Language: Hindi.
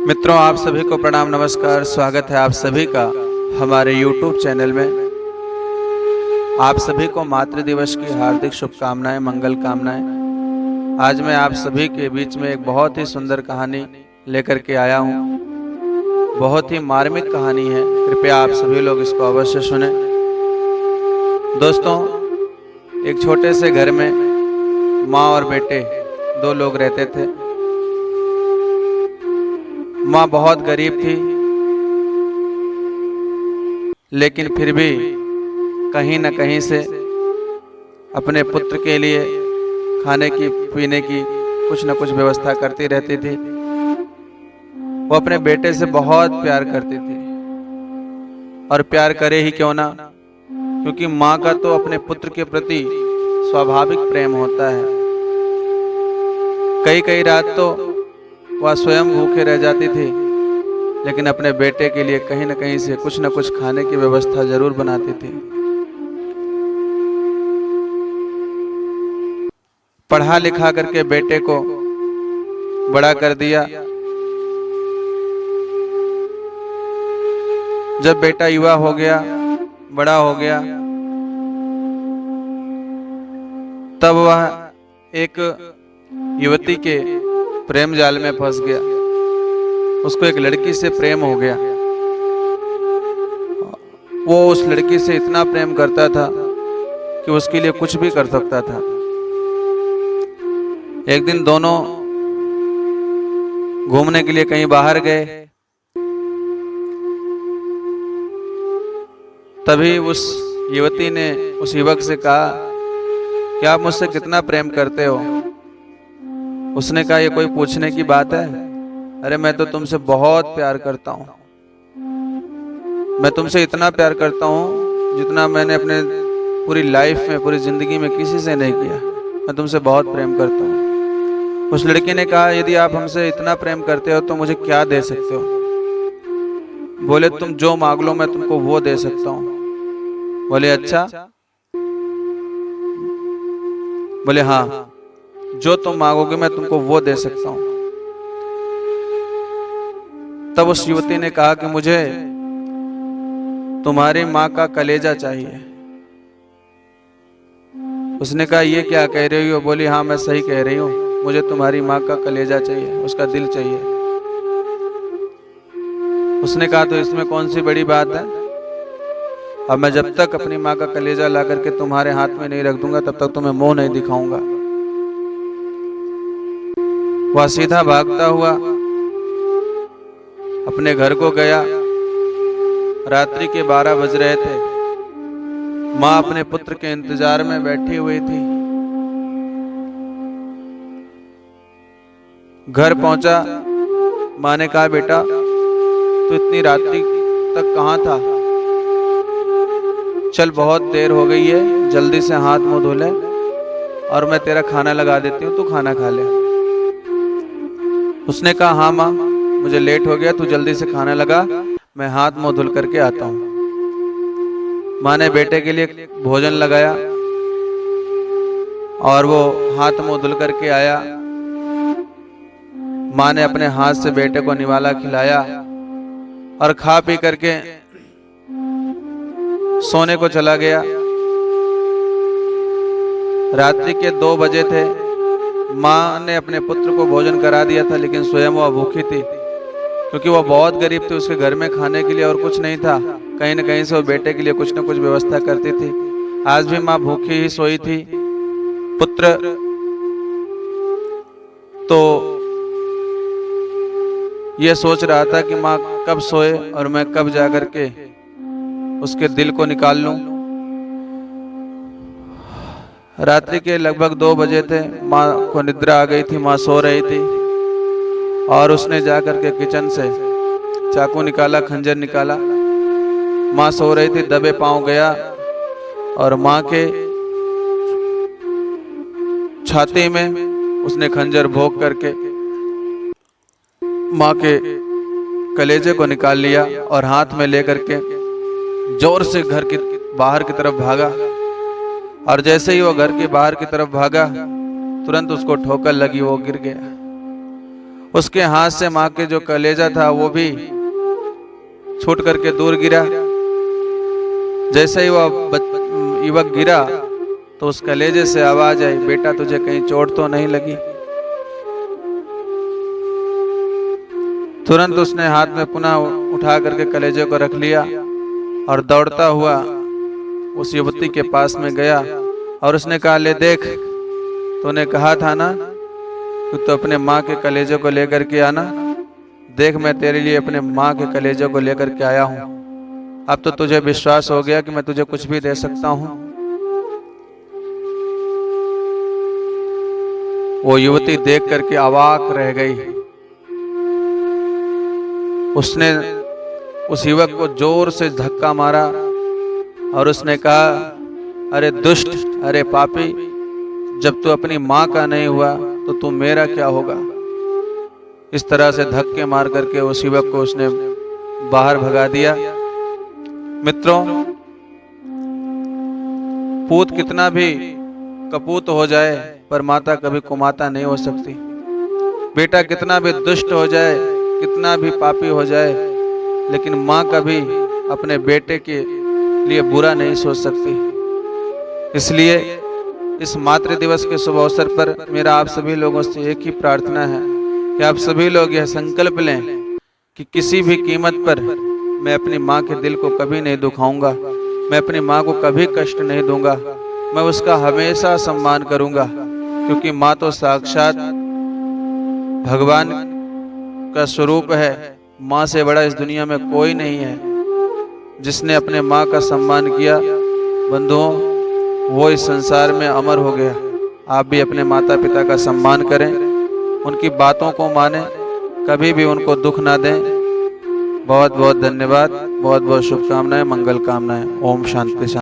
मित्रों, आप सभी को प्रणाम नमस्कार। स्वागत है आप सभी का हमारे YouTube चैनल में। आप सभी को मातृ दिवस की हार्दिक शुभकामनाएं, मंगल कामनाएं। आज मैं आप सभी के बीच में एक बहुत ही सुंदर कहानी लेकर के आया हूं। बहुत ही मार्मिक कहानी है, कृपया आप सभी लोग इसको अवश्य सुने। दोस्तों, एक छोटे से घर में माँ और बेटे दो लोग रहते थे। माँ बहुत गरीब थी, लेकिन फिर भी कहीं न कहीं से अपने पुत्र के लिए खाने की पीने की कुछ न कुछ व्यवस्था करती रहती थी। वो अपने बेटे से बहुत प्यार करती थी, और प्यार करे ही क्यों ना, क्योंकि माँ का तो अपने पुत्र के प्रति स्वाभाविक प्रेम होता है। कई कई रात तो वह स्वयं भूखे रह जाती थी, लेकिन अपने बेटे के लिए कहीं न कहीं से कुछ न कुछ खाने की व्यवस्था जरूर बनाती थी। पढ़ा लिखा करके बेटे को बड़ा कर दिया। जब बेटा युवा हो गया, बड़ा हो गया, तब वह एक युवती के प्रेम जाल में फंस गया। उसको एक लड़की से प्रेम हो गया। वो उस लड़की से इतना प्रेम करता था कि उसके लिए कुछ भी कर सकता था। एक दिन दोनों घूमने के लिए कहीं बाहर गए। तभी उस युवती ने उस युवक से कहा कि आप मुझसे कितना प्रेम करते हो। उसने कहा, ये कोई पूछने की बात है? अरे मैं तो तुमसे बहुत प्यार करता हूँ। मैं तुमसे इतना प्यार करता हूँ जितना मैंने अपने पूरी लाइफ में, पूरी जिंदगी में किसी से नहीं किया। मैं तुमसे बहुत प्रेम करता हूँ। उस लड़की ने कहा, यदि आप हमसे इतना प्रेम करते हो तो मुझे क्या दे सकते हो? बोले, तुम जो मांग लो मैं तुमको वो दे सकता हूँ। बोले, अच्छा? बोले, हाँ, जो तुम मांगोगे मैं तुमको वो दे सकता हूँ। तब उस युवती ने कहा कि मुझे तुम्हारी माँ का कलेजा चाहिए। उसने कहा, ये क्या कह रही हो? बोली, हाँ मैं सही कह रही हूँ, मुझे तुम्हारी माँ का कलेजा चाहिए, उसका दिल चाहिए। उसने कहा, तो इसमें कौन सी बड़ी बात है? अब मैं जब तक अपनी माँ का कलेजा ला करके तुम्हारे हाथ में नहीं रख दूंगा तब तक तुम्हें मुंह नहीं दिखाऊंगा। वह सीधा भागता हुआ अपने घर को गया। रात्रि के 12 बज रहे थे। माँ अपने पुत्र के इंतजार में बैठी हुई थी। घर पहुंचा। माँ ने कहा, बेटा तू इतनी रात्रि तक कहाँ था? चल, बहुत देर हो गई है, जल्दी से हाथ मुंह धो ले और मैं तेरा खाना लगा देती हूँ, तू खाना खा ले। उसने कहा, हाँ माँ, मुझे लेट हो गया, तू जल्दी से खाना लगा, मैं हाथ मुंह धुल करके आता हूँ। माँ ने बेटे के लिए भोजन लगाया और वो हाथ मुंह धुल करके आया। माँ ने अपने हाथ से बेटे को निवाला खिलाया और खा पी करके सोने को चला गया। रात्रि के 2 बजे थे। माँ ने अपने पुत्र को भोजन करा दिया था, लेकिन स्वयं वह भूखी थी, क्योंकि वह बहुत गरीब थी। उसके घर में खाने के लिए और कुछ नहीं था। कहीं न कहीं से वो बेटे के लिए कुछ न कुछ व्यवस्था करती थी। आज भी माँ भूखी ही सोई थी। पुत्र तो ये सोच रहा था कि माँ कब सोए और मैं कब जाकर के उसके दिल को निकाल लूं। रात्रि के लगभग 2 बजे थे। माँ को निद्रा आ गई थी, माँ सो रही थी, और उसने जाकर के किचन से चाकू निकाला, खंजर निकाला। माँ सो रही थी, दबे पांव गया और माँ के छाती में उसने खंजर भोंक करके माँ के कलेजे को निकाल लिया और हाथ में लेकर के जोर से घर के बाहर की तरफ भागा। और जैसे ही वो घर के बाहर की तरफ भागा, तुरंत उसको ठोकर लगी, वो गिर गया। उसके हाथ से माँ के जो कलेजा था वो भी छूट करके दूर गिरा। जैसे ही वह युवक गिरा तो उस कलेजे से आवाज आई, बेटा तुझे कहीं चोट तो नहीं लगी? तुरंत उसने हाथ में पुनः उठा करके कलेजे को रख लिया और दौड़ता हुआ उस युवती के पास में गया और उसने कहा, ले देख, तूने कहा था ना कि तू अपने माँ के कलेजे को लेकर के आना, देख मैं तेरे लिए अपने माँ के कलेजे को लेकर के आया हूँ। अब तो तुझे विश्वास हो गया कि मैं तुझे कुछ भी दे सकता हूँ। वो युवती देख करके अवाक रह गई। उसने उस युवक को जोर से धक्का मारा और उसने कहा, अरे दुष्ट, अरे पापी, जब तू अपनी माँ का नहीं हुआ तो तू मेरा क्या होगा? इस तरह से धक्के मार करके उस युवक को उसने बाहर भगा दिया। मित्रों, पूत कितना भी कपूत हो जाए पर माता कभी कुमाता नहीं हो सकती। बेटा कितना भी दुष्ट हो जाए, कितना भी पापी हो जाए, लेकिन माँ कभी अपने बेटे के लिए बुरा नहीं सोच सकती। इसलिए इस मातृ दिवस के शुभ अवसर पर मेरा आप सभी लोगों से एक ही प्रार्थना है कि आप सभी लोग यह संकल्प लें कि किसी भी कीमत पर मैं अपनी माँ के दिल को कभी नहीं दुखाऊंगा, मैं अपनी माँ को कभी कष्ट नहीं दूंगा, मैं उसका हमेशा सम्मान करूंगा, क्योंकि माँ तो साक्षात भगवान का स्वरूप है। माँ से बड़ा इस दुनिया में कोई नहीं है। जिसने अपने माँ का सम्मान किया, बंधुओं, वो इस संसार में अमर हो गया। आप भी अपने माता पिता का सम्मान करें, उनकी बातों को मानें, कभी भी उनको दुख ना दें। बहुत बहुत धन्यवाद, बहुत बहुत शुभकामनाएं, मंगल कामनाएं। ओम शांति शांति।